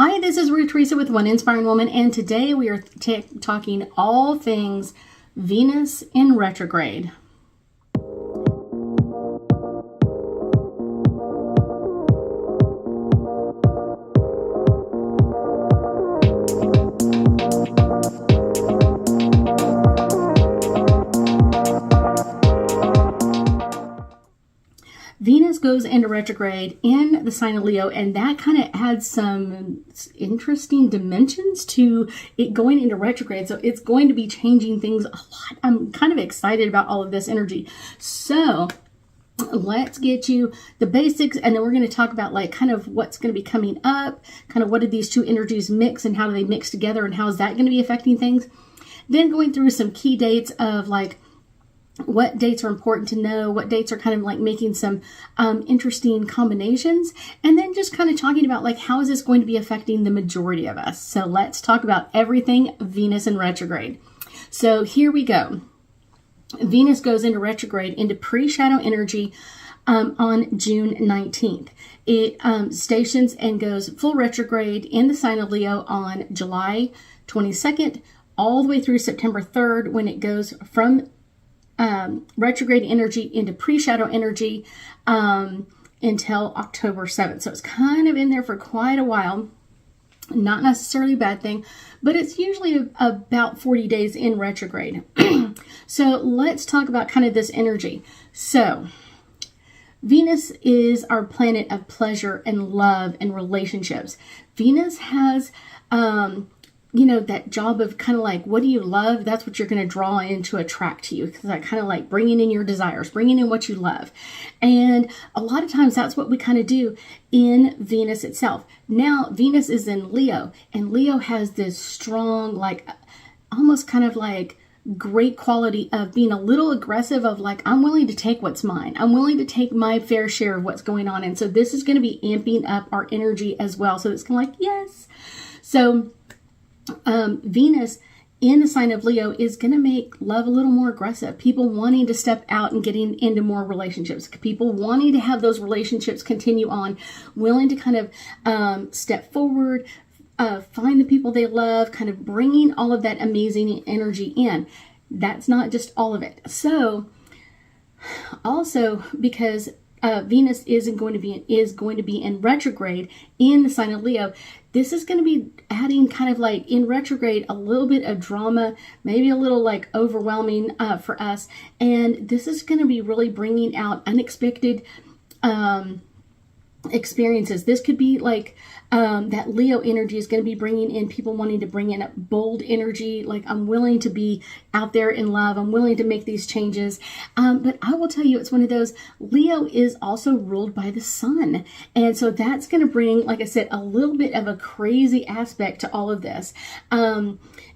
Hi, this is Ruth Theresa with One Inspiring Woman, and today we are talking all things Venus in retrograde. Venus goes into retrograde in the sign of Leo, and that kind of adds some interesting dimensions to it going into retrograde. So it's going to be changing things a lot. I'm kind of excited about all of this energy. So let's get you the basics, and then we're going to talk about like kind of what's going to be coming up, kind of what did these two energies mix and how do they mix together and how is that going to be affecting things. Then going through some key dates of like what dates are important to know, what dates are kind of like making some interesting combinations, and then just kind of talking about like how is this going to be affecting the majority of us. So let's talk about everything Venus in retrograde. So here we go. Venus goes into retrograde into pre-shadow energy on June 19th. It stations and goes full retrograde in the sign of Leo on July 22nd all the way through September 3rd when it goes from retrograde energy into pre-shadow energy until October 7th. So it's kind of in there for quite a while. Not necessarily a bad thing, but it's usually about 40 days in retrograde. So let's talk about kind of this energy. So Venus is our planet of pleasure and love and relationships. Venus has that job of kind of like, what do you love? That's what you're going to draw in to attract to you. Because that kind of like bringing in your desires, bringing in what you love. And a lot of times that's what we kind of do in Venus itself. Now, Venus is in Leo, and Leo has this strong, like almost kind of like great quality of being a little aggressive of like, I'm willing to take what's mine. I'm willing to take my fair share of what's going on. And so this is going to be amping up our energy as well. So it's kind of like, yes. So Venus in the sign of Leo is going to make love a little more aggressive. People wanting to step out and getting into more relationships. People wanting to have those relationships continue on, willing to kind of step forward, find the people they love, kind of bringing all of that amazing energy in. That's not just all of it. So also because Venus is going to be in retrograde in the sign of Leo. This is going to be adding kind of like in retrograde a little bit of drama, maybe a little like overwhelming for us. And this is going to be really bringing out unexpected experiences. This could be like that Leo energy is going to be bringing in people wanting to bring in a bold energy. Like, I'm willing to be out there in love. I'm willing to make these changes. But I will tell you, it's one of those, Leo is also ruled by the sun. And so that's going to bring, like I said, a little bit of a crazy aspect to all of this.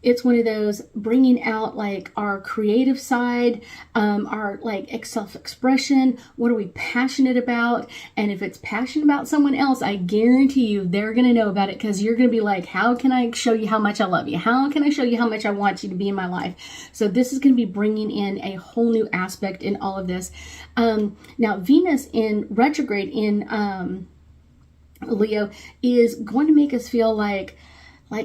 It's one of those bringing out like our creative side, our like self-expression. What are we passionate about? And if it's passionate about someone else, I guarantee you they're going to know about it, because you're going to be like, how can I show you how much I love you? How can I show you how much I want you to be in my life? So this is going to be bringing in a whole new aspect in all of this. Now, Venus in retrograde in Leo is going to make us feel like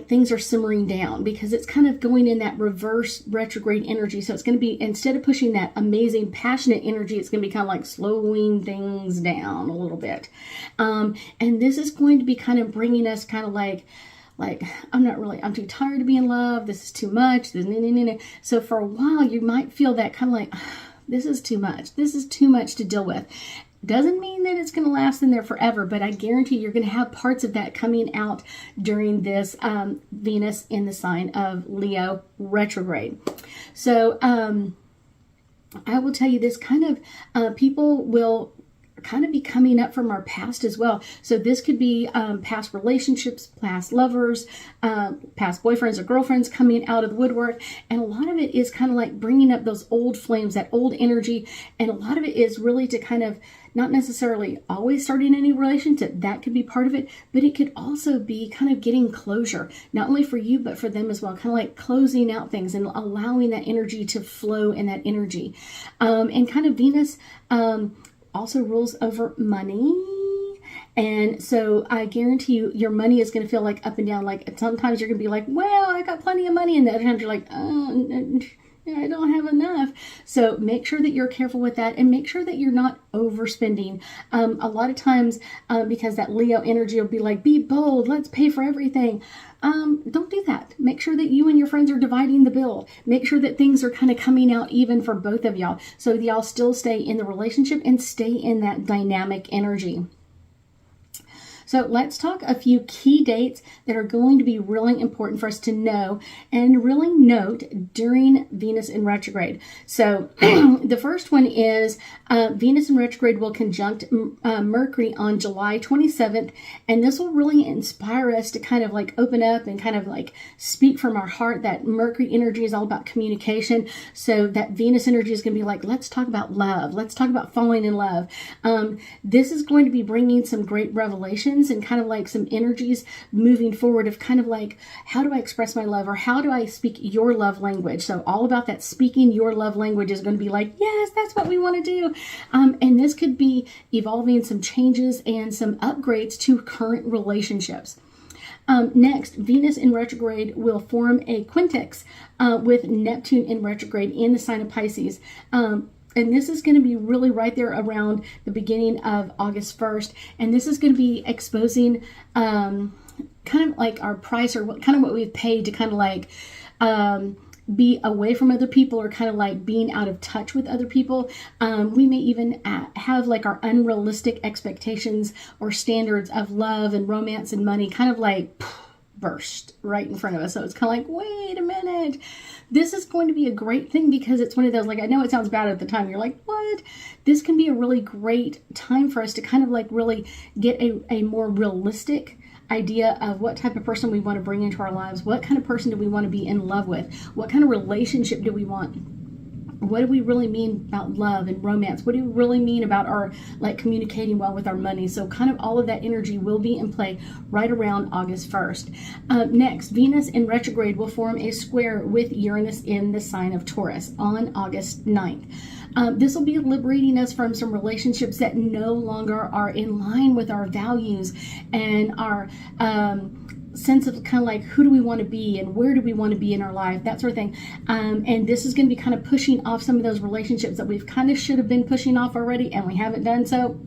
things are simmering down, because it's kind of going in that reverse retrograde energy. So it's going to be, instead of pushing that amazing passionate energy, it's going to be kind of like slowing things down a little bit. And this is going to be kind of bringing us kind of like I'm too tired to be in love. This is too much. So for a while you might feel that kind of like, this is too much. This is too much to deal with. Doesn't mean that it's going to last in there forever, but I guarantee you're going to have parts of that coming out during this Venus in the sign of Leo retrograde. So I will tell you this kind of, people will kind of be coming up from our past as well. So this could be past relationships, past lovers, past boyfriends or girlfriends coming out of the woodwork. And a lot of it is kind of like bringing up those old flames, that old energy. And a lot of it is really to kind of not necessarily always starting a new relationship. That could be part of it, but it could also be kind of getting closure, not only for you, but for them as well. Kind of like closing out things and allowing that energy to flow in that energy. And kind of Venus also rules over money And so I guarantee you, your money is going to feel like up and down. Like sometimes you're going to be like, well, I got plenty of money. And the other times you're like, I don't have enough. So make sure that you're careful with that, and make sure that you're not overspending. A lot of times, because that Leo energy will be like, be bold, let's pay for everything. Don't do that. Make sure that you and your friends are dividing the bill. Make sure that things are kind of coming out even for both of y'all, so y'all still stay in the relationship and stay in that dynamic energy. So let's talk a few key dates that are going to be really important for us to know and really note during Venus in retrograde. So the first one is Venus in retrograde will conjunct Mercury on July 27th. And this will really inspire us to kind of like open up and kind of like speak from our heart. That Mercury energy is all about communication. So that Venus energy is going to be like, let's talk about love. Let's talk about falling in love. This is going to be bringing some great revelations and kind of like some energies moving forward of kind of like, how do I express my love, or how do I speak your love language? So all about that speaking your love language is going to be like, yes, that's what we want to do. And this could be evolving some changes and some upgrades to current relationships. Next, Venus in retrograde will form a quintex with Neptune in retrograde in the sign of Pisces. And this is going to be really right there around the beginning of August 1st. And this is going to be exposing kind of like our price, or what we've paid to kind of like be away from other people, or kind of like being out of touch with other people. We may even have like our unrealistic expectations or standards of love and romance and money kind of like burst right in front of us. So it's kind of like, wait a minute. This is going to be a great thing, because it's one of those, like, I know it sounds bad at the time. You're like, what? This can be a really great time for us to kind of like really get a more realistic idea of what type of person we want to bring into our lives. What kind of person do we want to be in love with? What kind of relationship do we want? What do we really mean about love and romance? What do we really mean about our like communicating well with our money? So kind of all of that energy will be in play right around August 1st. Next, Venus in retrograde will form a square with Uranus in the sign of Taurus on August 9th. This will be liberating us from some relationships that no longer are in line with our values and our sense of kind of like, who do we want to be and where do we want to be in our life, that sort of thing. And this is going to be kind of pushing off some of those relationships that we've kind of should have been pushing off already and we haven't done so.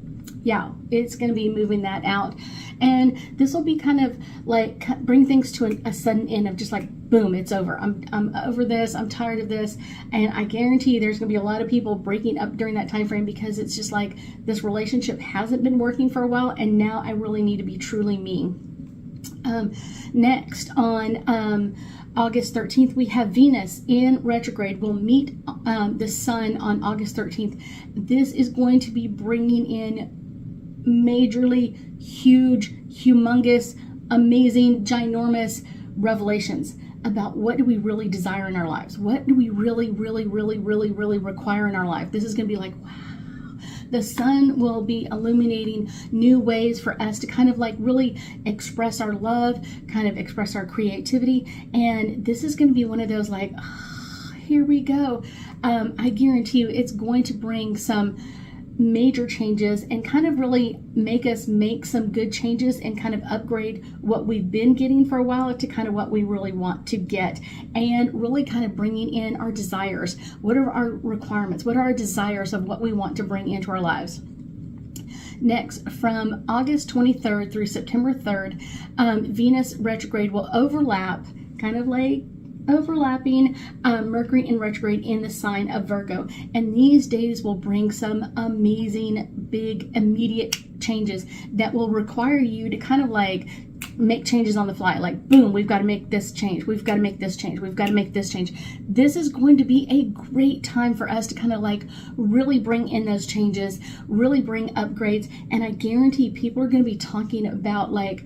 Yeah, it's going to be moving that out. And this will be kind of like bring things to a sudden end of just like, boom, it's over. I'm over this. I'm tired of this. And I guarantee you there's going to be a lot of people breaking up during that time frame, because it's just like this relationship hasn't been working for a while, and now I really need to be truly me. Next, on August 13th, we have Venus in retrograde. We'll meet the sun on August 13th. This is going to be bringing in majorly huge, humongous, amazing, ginormous revelations about what do we really desire in our lives. What do we really, really, really, really, really require in our life? This is going to be like, wow. The sun will be illuminating new ways for us to kind of like really express our love, kind of express our creativity. And this is going to be one of those like, oh, here we go. I guarantee you it's going to bring some major changes and kind of really make us make some good changes and kind of upgrade what we've been getting for a while to kind of what we really want to get, and really kind of bringing in our desires. What are our requirements? What are our desires of what we want to bring into our lives? Next, from August 23rd through September 3rd, Venus retrograde will overlap, kind of like overlapping Mercury in retrograde in the sign of Virgo. And these days will bring some amazing, big, immediate changes that will require you to kind of like make changes on the fly. Like, boom, we've got to make this change. We've got to make this change. We've got to make this change. This is going to be a great time for us to kind of like really bring in those changes, really bring upgrades. And I guarantee people are going to be talking about like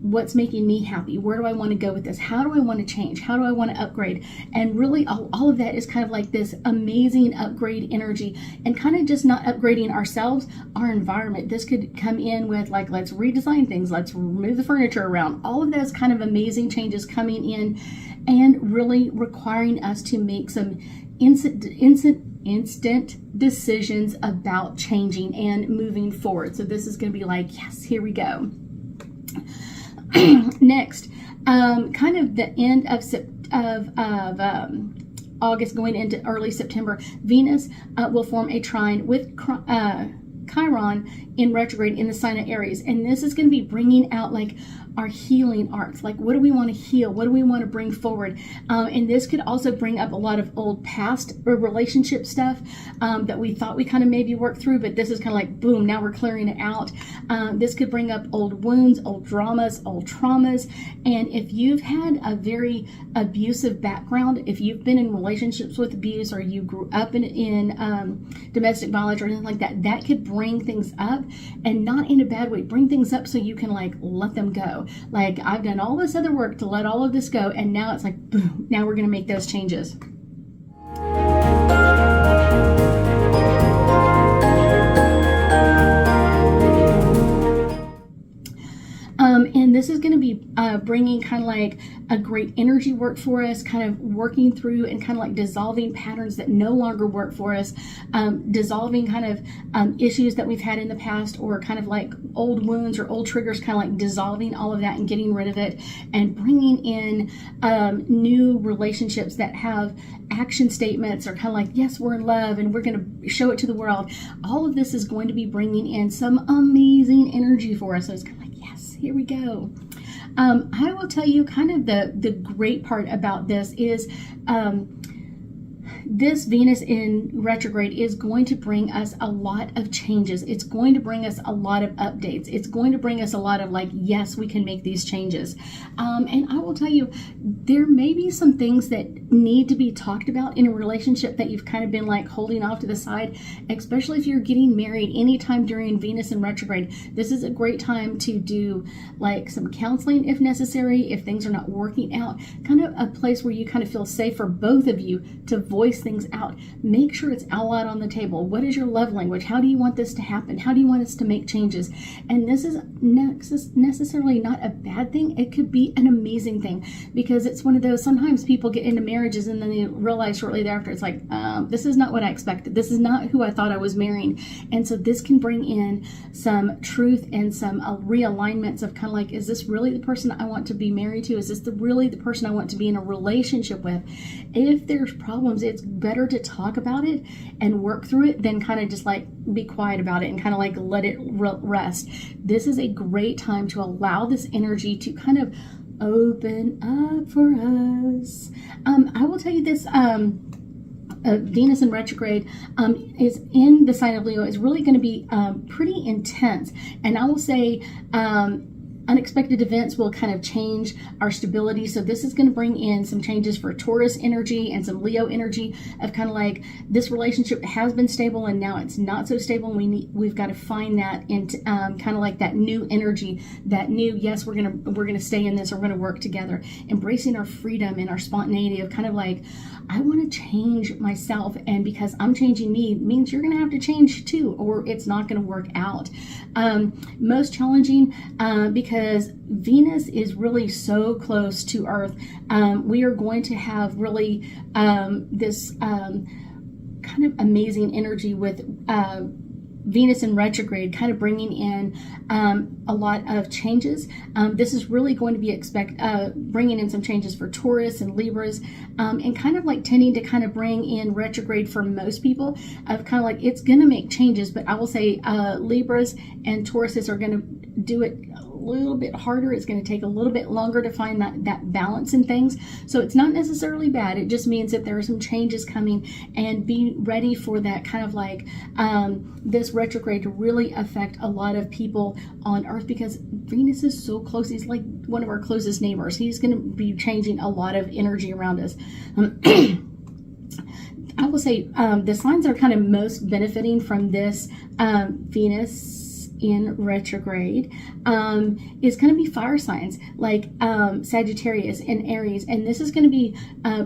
what's making me happy? Where do I want to go with this? How do I want to change? How do I want to upgrade? And really all of that is kind of like this amazing upgrade energy, and kind of just not upgrading ourselves, our environment. This could come in with like, let's redesign things, let's move the furniture around, all of those kind of amazing changes coming in and really requiring us to make some instant decisions about changing and moving forward. So this is going to be like, yes, here we go. Next, kind of the end of August going into early September, Venus will form a trine with Chiron in retrograde in the sign of Aries. And this is going to be bringing out like our healing arcs. Like, what do we want to heal? What do we want to bring forward? And this could also bring up a lot of old past relationship stuff that we thought we kind of maybe worked through, but this is kind of like, boom, now we're clearing it out. This could bring up old wounds, old dramas, old traumas. And if you've had a very abusive background, if you've been in relationships with abuse, or you grew up in domestic violence or anything like that, that could bring things up, and not in a bad way. Bring things up so you can like let them go. Like, I've done all this other work to let all of this go, and now it's like, boom, now we're going to make those changes. And this is going to be bringing kind of like a great energy work for us, kind of working through and kind of like dissolving patterns that no longer work for us, dissolving kind of issues that we've had in the past, or kind of like old wounds or old triggers, kind of like dissolving all of that and getting rid of it, and bringing in new relationships that have action statements, or kind of like, yes, we're in love and we're going to show it to the world. All of this is going to be bringing in some amazing energy for us. So it's kind of like, yes, here we go. I will tell you kind of the great part about this is this Venus in retrograde is going to bring us a lot of changes. It's going to bring us a lot of updates. It's going to bring us a lot of like, yes, we can make these changes. And I will tell you, there may be some things that need to be talked about in a relationship that you've kind of been like holding off to the side, especially if you're getting married anytime during Venus in retrograde. This is a great time to do like some counseling if necessary, if things are not working out, kind of a place where you kind of feel safe for both of you to voice things out. Make sure it's all out on the table. What is your love language? How do you want this to happen? How do you want us to make changes? And this is necessarily not a bad thing. It could be an amazing thing, because it's one of those, sometimes people get into marriages and then they realize shortly thereafter, it's like, this is not what I expected. This is not who I thought I was marrying. And so this can bring in some truth and some realignments of kind of like, is this really the person I want to be married to? Is this really the person I want to be in a relationship with? If there's problems, it's better to talk about it and work through it than kind of just like be quiet about it and kind of like let it rest. This is a great time to allow this energy to kind of open up for us. I will tell you this, Venus in retrograde is in the sign of Leo, is really going to be pretty intense. And I will say unexpected events will kind of change our stability. So this is going to bring in some changes for Taurus energy and some Leo energy of kind of like, this relationship has been stable and now it's not so stable, and we've got to find that into kind of like that new energy, that new, yes, we're gonna stay in this, or we're gonna work together, embracing our freedom and our spontaneity of kind of like, I want to change myself, and because I'm changing me means you're going to have to change too, or it's not going to work out. Most challenging because Venus is really so close to Earth. We are going to have really this kind of amazing energy with Venus in retrograde, kind of bringing in a lot of changes. This is really going to be bringing in some changes for Taurus and Libras, and kind of like tending to kind of bring in retrograde for most people of kind of like, it's going to make changes, but I will say Libras and Tauruses are going to do it a little bit harder. It's going to take a little bit longer to find that balance in things. So it's not necessarily bad. It just means that there are some changes coming, and be ready for that kind of like this retrograde to really affect a lot of people on Earth, because Venus is so close. He's like one of our closest neighbors. He's going to be changing a lot of energy around us. I will say the signs that are kind of most benefiting from this Venus in retrograde is going to be fire signs like Sagittarius and Aries, and this is going to be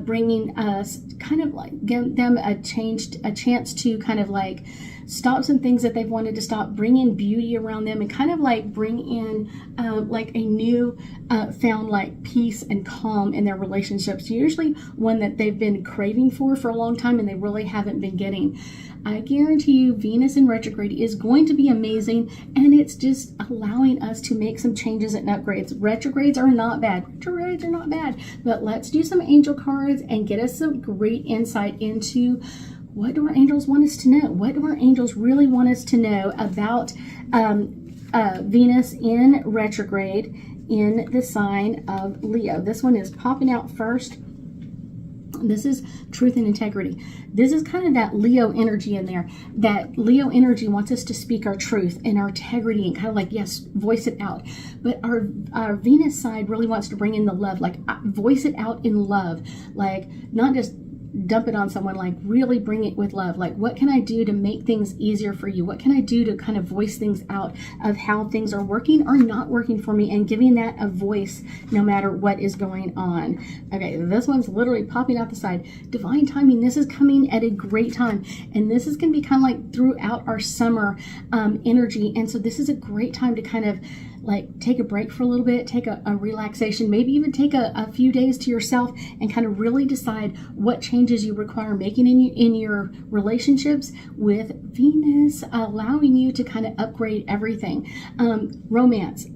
bringing us kind of like give them a chance to kind of like stop some things that they've wanted to stop, bring in beauty around them, and kind of like bring in like a new found like peace and calm in their relationships, usually one that they've been craving for a long time and they really haven't been getting. I guarantee you Venus in retrograde is going to be amazing, and it's just allowing us to make some changes and upgrades. Retrogrades are not bad. But let's do some angel cards and get us some great insight into what do our angels want us to know? What do our angels really want us to know about Venus in retrograde in the sign of Leo? This one is popping out first. This is truth and integrity. This is kind of that Leo energy in there. That Leo energy wants us to speak our truth and our integrity and kind of like, yes, voice it out. But our Venus side really wants to bring in the love, like voice it out in love, like not just dump it on someone, like really bring it with love. Like, what can I do to make things easier for you? What can I do to kind of voice things out of how things are working or not working for me, and giving that a voice no matter what is going on. Okay, this one's literally popping out the side. Divine timing. This is coming at a great time, and this is going to be kind of like throughout our summer energy. And so this is a great time to kind of like take a break for a little bit, take a relaxation, maybe even take a few days to yourself and kind of really decide what changes you require making in your relationships with Venus, allowing you to kind of upgrade everything. Romance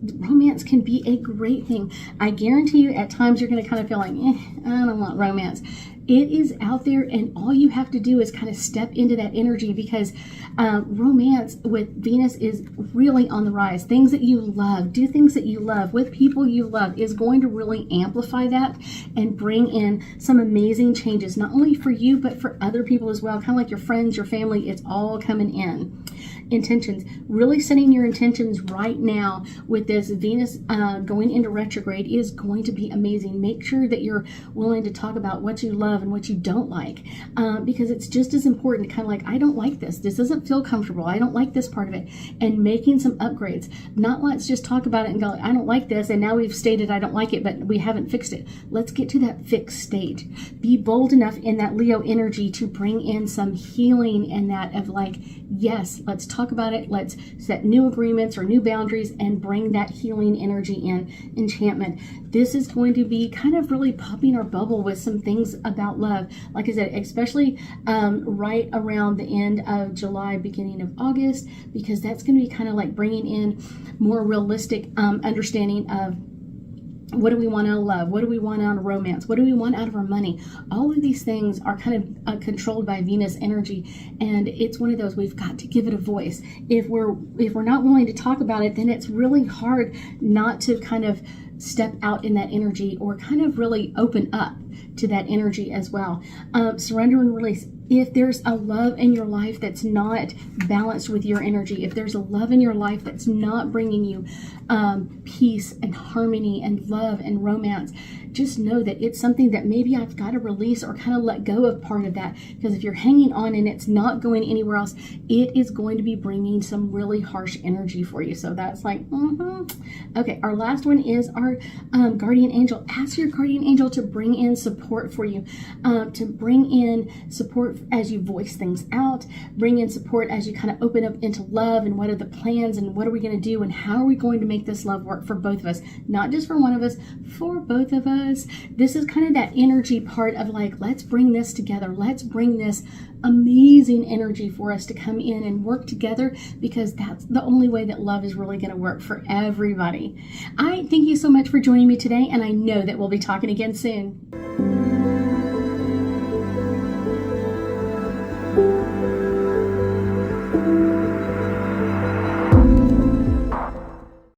can be a great thing. I guarantee you at times you're going to kind of feel like, I don't want romance. It is out there, and all you have to do is kind of step into that energy, because romance with Venus is really on the rise. Things that you love, do things that you love with people you love, is going to really amplify that and bring in some amazing changes, not only for you, but for other people as well. Kind of like your friends, your family, it's all coming in. Intentions, really setting your intentions right now with this Venus going into retrograde is going to be amazing. Make sure that you're willing to talk about what you love and what you don't like, because it's just as important. Kind of like, I don't like this doesn't feel comfortable, I don't like this part of it, and making some upgrades. Not let's just talk about it and go, I don't like this, and now we've stated I don't like it, but we haven't fixed it. Let's get to that fixed state. Be bold enough in that Leo energy to bring in some healing, and that of like, yes, let's talk about it, let's set new agreements or new boundaries and bring that healing energy in. Enchantment. This is going to be kind of really popping our bubble with some things about love. Like I said, especially right around the end of July, beginning of August, because that's going to be kind of like bringing in more realistic understanding of what do we want out of love? What do we want out of romance? What do we want out of our money? All of these things are kind of controlled by Venus energy, and it's one of those, we've got to give it a voice. If we're not willing to talk about it, then it's really hard not to kind of step out in that energy, or kind of really open up to that energy as well. Surrender and release. If there's a love in your life that's not balanced with your energy, if there's a love in your life that's not bringing you peace and harmony and love and romance, just know that it's something that maybe I've got to release or kind of let go of part of that. Because if you're hanging on and it's not going anywhere else, it is going to be bringing some really harsh energy for you. So that's like, Okay, our last one is our guardian angel. Ask your guardian angel to bring in support for you, to bring in support as you voice things out, bring in support as you kind of open up into love, and what are the plans, and what are we going to do, and how are we going to make this love work for both of us, not just for one of us, for both of us. This is kind of that energy part of like, let's bring this together, let's bring this amazing energy for us to come in and work together, because that's the only way that love is really going to work for everybody. I thank you so much for joining me today, and I know that we'll be talking again soon.